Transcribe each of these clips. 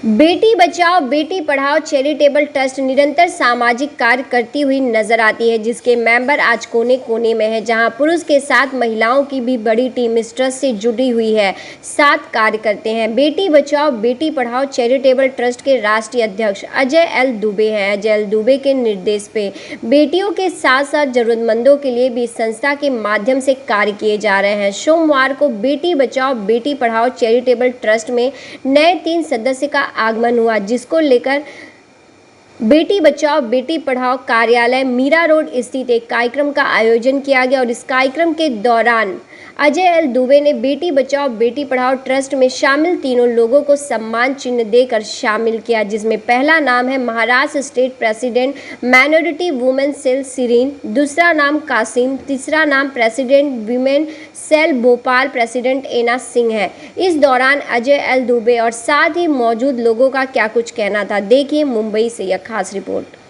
Beti Bachao Beti Padhao charitable trust निरंतर सामाजिक कार्य करती हुई नजर आती है, जिसके मेंबर आज कोने कोने में हैं, जहां पुरुष के साथ महिलाओं की भी बड़ी टीम इस ट्रस्ट से जुड़ी हुई है, साथ कार्य करते हैं। बेटी बचाओ बेटी पढ़ाओ चैरिटेबल ट्रस्ट के राष्ट्रीय अध्यक्ष अजय एल दुबे हैं। अजय एल दुबे के निर्देश पे बेटियों के साथ साथ जरूरतमंदों के लिए भी इस संस्था के माध्यम से कार्य किए जा रहे हैं। सोमवार को बेटी बचाओ बेटी पढ़ाओ चैरिटेबल ट्रस्ट में नए 3 सदस्य का आगमन हुआ, जिसको लेकर बेटी बचाओ बेटी पढ़ाओ कार्यालय मीरा रोड स्थित एक कार्यक्रम का आयोजन किया गया और इस कार्यक्रम के दौरान अजय एल दुबे ने बेटी बचाओ बेटी पढ़ाओ ट्रस्ट में शामिल तीनों लोगों को सम्मान चिन्ह देकर शामिल किया, जिसमें पहला नाम है Maharashtra state president minority women cell Sirin, दूसरा नाम कासिम, तीसरा नाम president women cell Bhopal president Ena Singh है। इस दौरान अजय एल दुबे और साथ ही मौजूद लोगों का क्या कुछ कहना था, देखिए मुंबई से यह खास रिपोर्ट।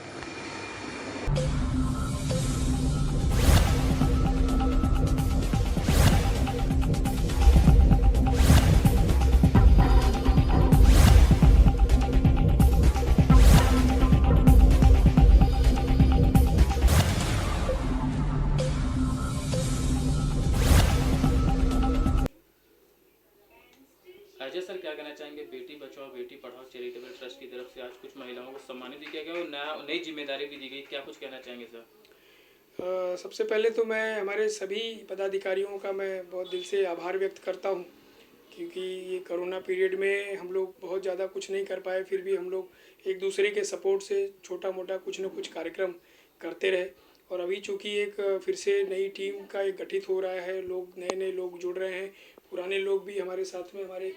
अजय सर, क्या कहना चाहेंगे? बेटी बचाओ बेटी पढ़ाओ चैरिटेबल ट्रस्ट की तरफ से आज कुछ महिलाओं को सम्मानित भी किया गया और नई जिम्मेदारी भी दी गई, क्या कुछ कहना चाहेंगे सर? सबसे पहले तो मैं हमारे सभी पदाधिकारियों का मैं बहुत दिल से आभार व्यक्त करता हूँ, क्योंकि ये कोरोना पीरियड में हम लोग बहुत ज़्यादा कुछ नहीं कर पाए, फिर भी हम लोग एक दूसरे के सपोर्ट से छोटा मोटा कुछ न कुछ कार्यक्रम करते रहे। और अभी चूँकि एक फिर से नई टीम का एक गठित हो रहा है, लोग नए नए लोग जुड़ रहे हैं, पुराने लोग भी हमारे साथ में, हमारे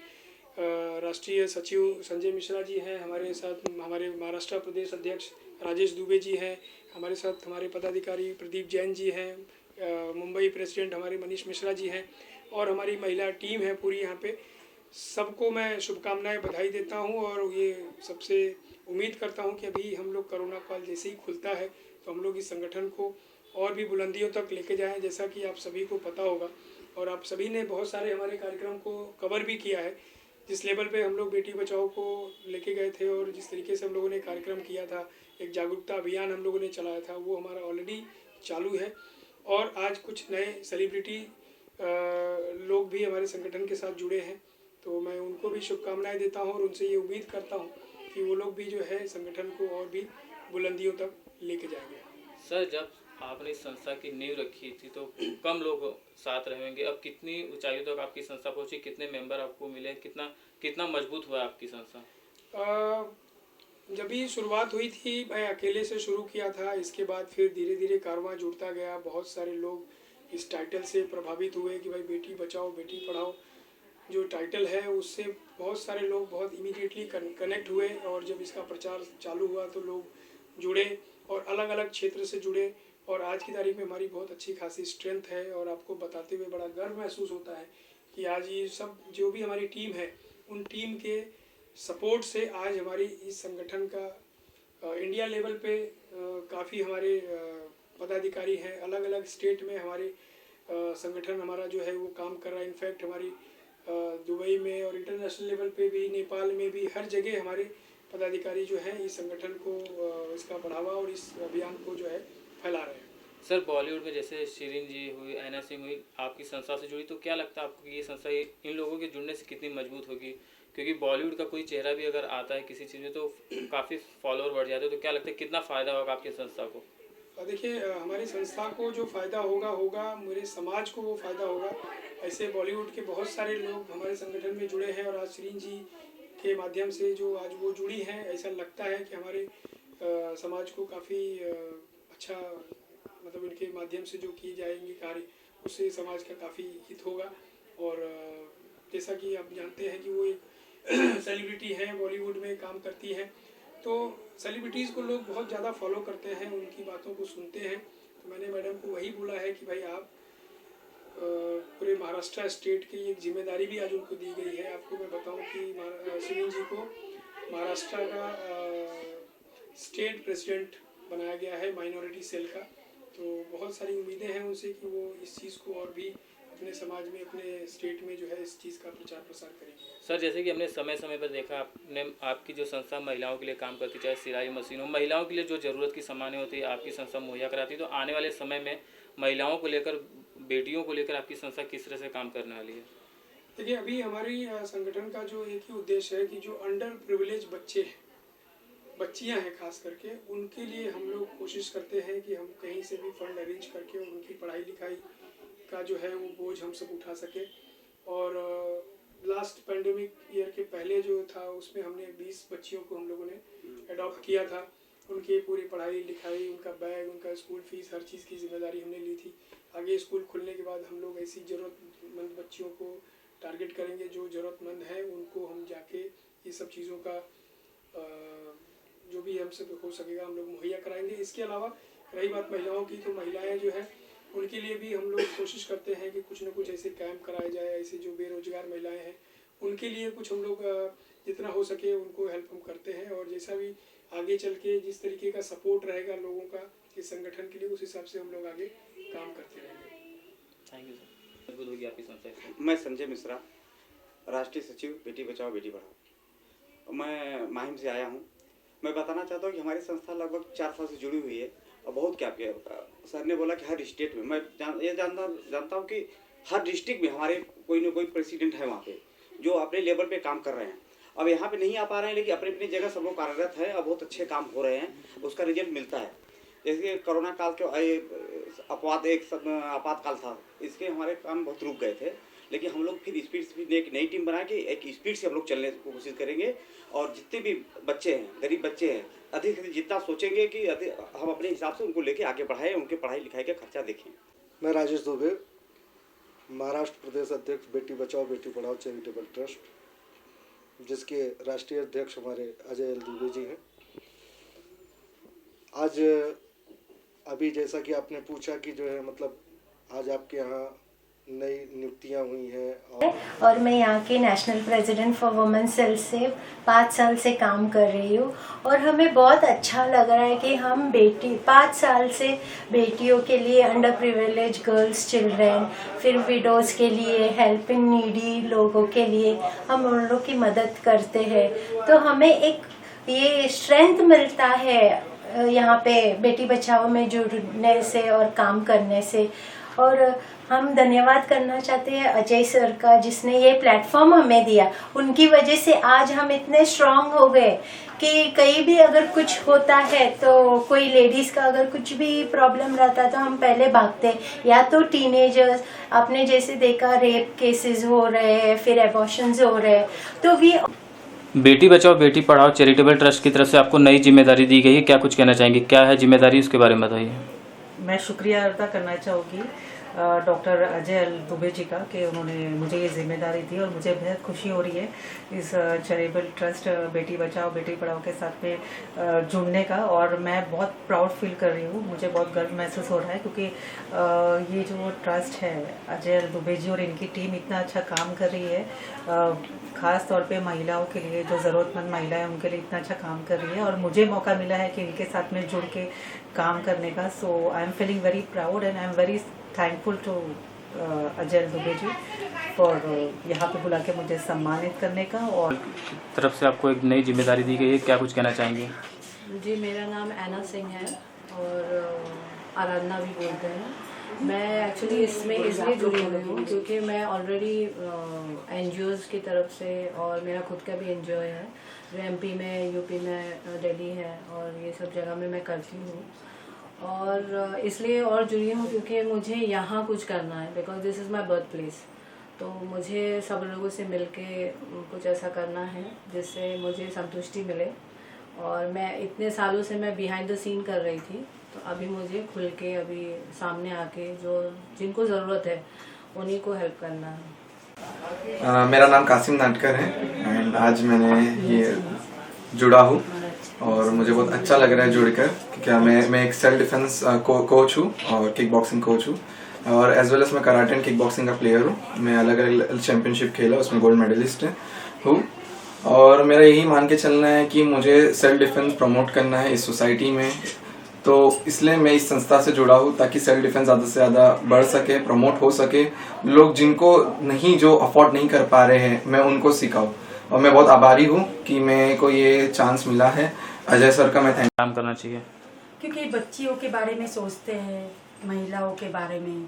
राष्ट्रीय सचिव संजय मिश्रा जी हैं हमारे साथ, हमारे महाराष्ट्र प्रदेश अध्यक्ष राजेश दुबे जी हैं हमारे साथ, हमारे पदाधिकारी प्रदीप जैन जी हैं, मुंबई प्रेसिडेंट हमारे मनीष मिश्रा जी हैं, और हमारी महिला टीम है पूरी यहाँ पे। सबको मैं शुभकामनाएं बधाई देता हूँ और ये सबसे उम्मीद करता हूँ कि अभी हम लोग कोरोना काल जैसे ही खुलता है तो हम लोग इस संगठन को और भी बुलंदियों तक लेके जाएं, जैसा कि आप सभी को पता होगा और आप सभी ने बहुत सारे हमारे कार्यक्रम को कवर भी किया है। जिस लेवल पे हम लोग बेटी बचाओ को लेके गए थे और जिस तरीके से हम लोगों ने कार्यक्रम किया था, एक जागरूकता अभियान हम लोगों ने चलाया था, वो हमारा ऑलरेडी चालू है। और आज कुछ नए सेलिब्रिटी लोग भी हमारे संगठन के साथ जुड़े हैं, तो मैं उनको भी शुभकामनाएं देता हूं और उनसे ये उम्मीद करता हूं कि वो लोग भी जो है संगठन को और भी बुलंदियों तक लेके जाएंगे। सर, जब आपने इस संस्था की नींव रखी थी तो कम लोग साथ रहेंगे, अब कितनी ऊंचाइयों तक आपकी संस्था पहुंची, कितने मेंबर आपको मिले, कितना कितना मजबूत हुआ आपकी संस्था? जब भी शुरुआत हुई थी मैं अकेले से शुरू किया था, इसके बाद फिर धीरे धीरे कारवां जुड़ता गया, बहुत सारे लोग इस टाइटल से प्रभावित हुए कि भाई बेटी बचाओ बेटी पढ़ाओ जो टाइटल है उससे बहुत सारे लोग बहुत इमीडिएटली कनेक्ट हुए, और जब इसका प्रचार चालू हुआ तो लोग जुड़े और अलग अलग क्षेत्र से जुड़े, और आज की तारीख में हमारी बहुत अच्छी खासी स्ट्रेंथ है। और आपको बताते हुए बड़ा गर्व महसूस होता है कि आज ये सब जो भी हमारी टीम है उन टीम के सपोर्ट से आज हमारी इस संगठन का इंडिया लेवल पे काफ़ी हमारे पदाधिकारी हैं, अलग अलग स्टेट में हमारे संगठन हमारा जो है वो काम कर रहा है। इनफैक्ट हमारी दुबई में और इंटरनेशनल लेवल पे भी, नेपाल में भी, हर जगह हमारे पदाधिकारी जो हैं इस संगठन को इसका बढ़ावा और इस अभियान को जो है फैला रहे हैं। सर, बॉलीवुड में जैसे शिरीन जी हुई, ऐना सिंह हुई, आपकी संस्था से जुड़ी, तो क्या लगता है आपको कि ये संस्था इन लोगों के जुड़ने से कितनी मजबूत होगी? क्योंकि बॉलीवुड का कोई चेहरा भी अगर आता है किसी चीज़ में तो काफ़ी फॉलोअर बढ़ जाते हैं, तो क्या लगता है कितना फ़ायदा होगा आपकी संस्था को? देखिए, हमारी संस्था को जो फ़ायदा होगा मेरे समाज को वो फ़ायदा होगा। ऐसे बॉलीवुड के बहुत सारे लोग हमारे संगठन में जुड़े हैं और आज शिरीन जी के माध्यम से जो आज वो जुड़ी हैं, ऐसा लगता है कि हमारे समाज को काफ़ी अच्छा, मतलब इनके माध्यम से जो किए जाएंगे कार्य उससे समाज का काफ़ी हित होगा। और जैसा कि आप जानते हैं कि वो एक सेलिब्रिटी हैं, बॉलीवुड में काम करती हैं, तो सेलिब्रिटीज़ को लोग बहुत ज़्यादा फॉलो करते हैं, उनकी बातों को सुनते हैं। तो मैंने मैडम को वही बोला है कि भाई आप पूरे महाराष्ट्र स्टेट की एक जिम्मेदारी भी आज उनको दी गई है। आपको मैं बताऊं कि शिरीन जी को महाराष्ट्र का स्टेट प्रेसिडेंट बनाया गया है माइनॉरिटी सेल का, तो बहुत सारी उम्मीदें हैं उनसे कि वो इस चीज़ को और भी अपने समाज में, अपने स्टेट में जो है इस चीज़ का प्रचार प्रसार करेंगे। सर, जैसे कि हमने समय समय पर देखा, आपने आपकी जो संस्था महिलाओं के लिए काम करती, चाहे सिलाई मशीन हो, महिलाओं के लिए जो ज़रूरत की सामानें होती है आपकी संस्था मुहैया कराती। तो आने वाले समय में महिलाओं को लेकर, बेटियों को लेकर आपकी संस्था किस तरह से काम करने वाली है? देखिए, अभी हमारी संगठन का जो एक ही उद्देश्य है कि जो अंडर प्रिविलेज बच्चे हैं, बच्चियां हैं खास करके, उनके लिए हम लोग कोशिश करते हैं कि हम कहीं से भी फंड अरेंज करके उनकी पढ़ाई लिखाई का जो है वो बोझ हम सब उठा सके। और लास्ट पैंडेमिक ईयर के पहले जो था उसमें हमने 20 बच्चियों को हम लोगों ने अडॉप्ट किया था। उनकी पूरी पढ़ाई लिखाई, उनका बैग, उनका स्कूल फीस, हर चीज़ की जिम्मेदारी हमने ली थी। आगे स्कूल खुलने के बाद हम लोग ऐसी ज़रूरतमंद बच्चियों को टारगेट करेंगे, जो ज़रूरतमंद है उनको हम जाके ये सब चीज़ों का जो भी हमसे हो सकेगा हम लोग मुहैया कराएंगे। इसके अलावा रही बात महिलाओं की, तो महिलाएं जो है उनके लिए भी हम लोग कोशिश करते हैं कि कुछ न कुछ ऐसे कैंप कराए जाए। ऐसे जो बेरोजगार महिलाएं हैं उनके लिए कुछ हम लोग जितना हो सके उनको हेल्प हम करते हैं। और जैसा भी आगे चल के जिस तरीके का सपोर्ट रहेगा लोगों का इस संगठन के लिए, उस हिसाब से हम लोग आगे काम करते रहेंगे। Thank you sir. मजबूत होगी आपकी संस्था। मैं संजय मिश्रा, राष्ट्रीय सचिव बेटी बचाओ बेटी पढ़ाओ। मैं माहिम से आया हूँ। मैं बताना चाहता हूँ कि हमारी संस्था लगभग 4 साल से जुड़ी हुई है और बहुत क्या किया। सर ने बोला कि हर स्टेट में, मैं जानता हूँ कि हर डिस्ट्रिक्ट में हमारे कोई ना कोई प्रेसिडेंट है वहाँ पे जो अपने लेवल पे काम कर रहे हैं। अब यहाँ पे नहीं आ पा रहे हैं, लेकिन अपनी अपनी जगह सब लोग कार्यरत है और बहुत अच्छे काम हो रहे हैं, उसका रिजल्ट मिलता है। जैसे कोरोना काल के आपातकाल था, इसके हमारे काम बहुत रुक गए थे, लेकिन हम लोग फिर स्पीड से एक नई टीम बना के एक स्पीड से हम लोग चलने की कोशिश करेंगे। और जितने भी बच्चे हैं, गरीब बच्चे हैं, अधिक से अधिक जितना सोचेंगे कि हम अपने हिसाब से उनको लेके आगे बढ़ाएं, उनके पढ़ाई लिखाई का खर्चा देखें। मैं राजेश दुबे, महाराष्ट्र प्रदेश अध्यक्ष बेटी बचाओ बेटी पढ़ाओ चैरिटेबल ट्रस्ट, जिसके राष्ट्रीय अध्यक्ष हमारे अजय एल दुबे जी हैं। आज अभी जैसा कि आपने पूछा कि जो है मतलब आज आपके यहाँ नई नियुक्तियाँ हुई हैं और मैं यहाँ के national president for women cell से 5 साल से काम कर रही हूँ। और हमें बहुत अच्छा लग रहा है कि हम 5 साल से बेटियों के लिए, अंडर प्रिविलेज गर्ल्स, चिल्ड्रेन, फिर विडोज़ के लिए, हेल्पिंग नीडी लोगों के लिए हम उन लोगों की मदद करते हैं। तो हमें एक ये स्ट्रेंथ मिलता है यहाँ पे बेटी बचाओ में जुड़ने से और काम करने से। और हम धन्यवाद करना चाहते हैं अजय सर का, जिसने ये प्लेटफॉर्म हमें दिया। उनकी वजह से आज हम इतने स्ट्रांग हो गए कि कहीं भी अगर कुछ होता है, तो कोई लेडीज़ का अगर कुछ भी प्रॉब्लम रहता है तो हम पहले भागते। या तो टीनेजर्स, आपने जैसे देखा रेप केसेस हो रहे हैं, फिर एबॉर्शंस हो रहे हैं, तो भी बेटी बचाओ बेटी पढ़ाओ चैरिटेबल ट्रस्ट की तरफ से आपको नई जिम्मेदारी दी गई है, क्या कुछ कहना चाहेंगे? क्या है जिम्मेदारी, उसके बारे में बताइए। मैं शुक्रिया अदा करना चाहूँगी डॉक्टर अजय एल दुबे जी का कि उन्होंने मुझे ये जिम्मेदारी दी, और मुझे बेहद खुशी हो रही है इस चैरिटेबल ट्रस्ट बेटी बचाओ बेटी पढ़ाओ के साथ में जुड़ने का। और मैं बहुत प्राउड फील कर रही हूँ, मुझे बहुत गर्व महसूस हो रहा है, क्योंकि ये जो ट्रस्ट है अजय एल दुबे जी और इनकी टीम इतना अच्छा काम कर रही है, ख़ास तौर पे महिलाओं के लिए, जो ज़रूरतमंद महिलाएं उनके लिए इतना अच्छा काम कर रही है। और मुझे मौका मिला है कि इनके साथ में जुड़ के काम करने का। So I am feeling very proud and I am very thankful to Ajay Dubey ji for यहाँ पे बुला के मुझे सम्मानित करने का। और तरफ से आपको एक नई जिम्मेदारी दी गई है, क्या कुछ कहना चाहेंगे? जी, मेरा नाम ऐना सिंह है और आराधना भी बोलते हैं। मैं एक्चुअली इसमें इसलिए जुड़ी हुई हूँ क्योंकि मैं ऑलरेडी NGOs की तरफ से, और मेरा खुद का भी NGO है जो MP में, UP में, दिल्ली है, और ये सब जगह में मैं करती हूँ। और इसलिए और जुड़ी हूँ क्योंकि मुझे यहाँ कुछ करना है, because this is my birth place. तो मुझे सब लोगों से मिलके कुछ ऐसा करना है जिससे मुझे संतुष्टि मिले। और मैं इतने सालों से मैं बिहाइंड द सीन कर रही थी, तो अभी मुझे खुल के अभी सामने आके जो जिनको ज़रूरत है उन्हीं को हेल्प करना है। मेरा नाम कासिम नाटकर है एंड आज मैंने ये जुड़ा हूँ और मुझे बहुत अच्छा लग रहा है जुड़कर, क्योंकि मैं एक सेल्फ डिफेंस कोच हूँ और किक बॉक्सिंग कोच हूँ, और एज वेल एज मैं कराटे एंड किक बॉक्सिंग का प्लेयर हूँ। मैं अलग अलग चैंपियनशिप खेला, उसमें गोल्ड मेडलिस्ट हूँ। और मेरा यही मान के चलना है कि मुझे सेल्फ डिफेंस प्रमोट करना है इस सोसाइटी में। तो तो इसलिए मैं इस संस्था से जुड़ा हूँ ताकि सेल्फ डिफेंस ज़्यादा से ज़्यादा बढ़ सके, प्रमोट हो सके। लोग जिनको नहीं, जो अफोर्ड नहीं कर पा रहे हैं, मैं उनको सिखाऊँ। और मैं बहुत आभारी हूँ कि मेरे को ये चांस मिला है। अजय सर का मैं काम करना चाहिए क्योंकि बच्चियों के बारे में सोचते हैं, महिलाओं के बारे में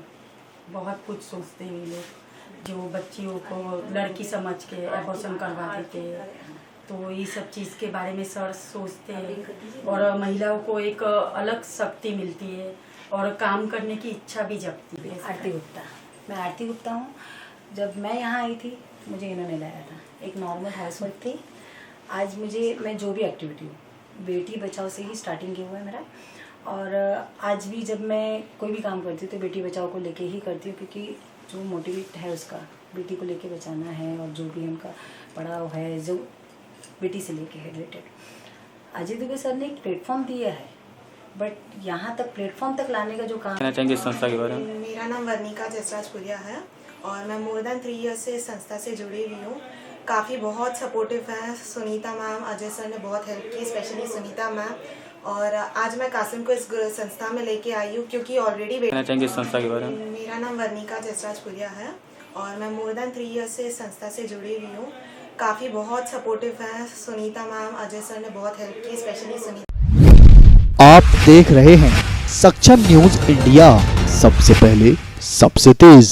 बहुत कुछ सोचते हैं ये लोग, जो बच्चियों को लड़की समझ के एबॉर्शन करवा देते हैं। तो ये सब चीज़ के बारे में सर सोचते हैं और महिलाओं को एक अलग शक्ति मिलती है और काम करने की इच्छा भी जगती है। आरती गुप्ता, मैं आरती गुप्ता हूँ। जब मैं यहाँ आई थी मुझे इन्होंने लाया था, एक नॉर्मल हाउसवाइफ थी। आज मैं जो भी एक्टिविटी हूँ, बेटी बचाओ से ही स्टार्टिंग किया हुआ है मेरा। और आज भी जब मैं कोई भी काम करती हूँ तो बेटी बचाओ को लेके ही करती हूँ, क्योंकि जो मोटिवेट है उसका बेटी को लेके बचाना है। और जो भी उनका पढ़ाव है जो बेटी से लेके है रिलेटेड, अजय दुबे सर ने एक प्लेटफॉर्म दिया है, बट यहाँ तक प्लेटफॉर्म तक लाने का जो काम कहना चाहेंगे इस संस्था के बारे में? मेरा नाम वर्णिका जसराजपुरिया है और मैं मोर देन 3 ईयर्स से इस संस्था से जुड़ी हुई हूँ। काफ़ी बहुत सपोर्टिव हैं सुनीता मैम, अजय सर ने बहुत हेल्प की, स्पेशली सुनीता मैम। और आज मैं कासिम को इस संस्था में लेके आई हूँ क्योंकि ऑलरेडी कहना चाहेंगे इस संस्था के बारे में? मेरा नाम वर्णिका जसराजपुरिया है और मैं मोर देन 3 ईयर्स से इस संस्था से जुड़ी हुई हूँ। काफ़ी बहुत सपोर्टिव हैं सुनीता मैम, अजय सर ने बहुत हेल्प की, स्पेशली सुनीता। आप देख रहे हैं सक्षम न्यूज इंडिया, सबसे पहले सबसे तेज।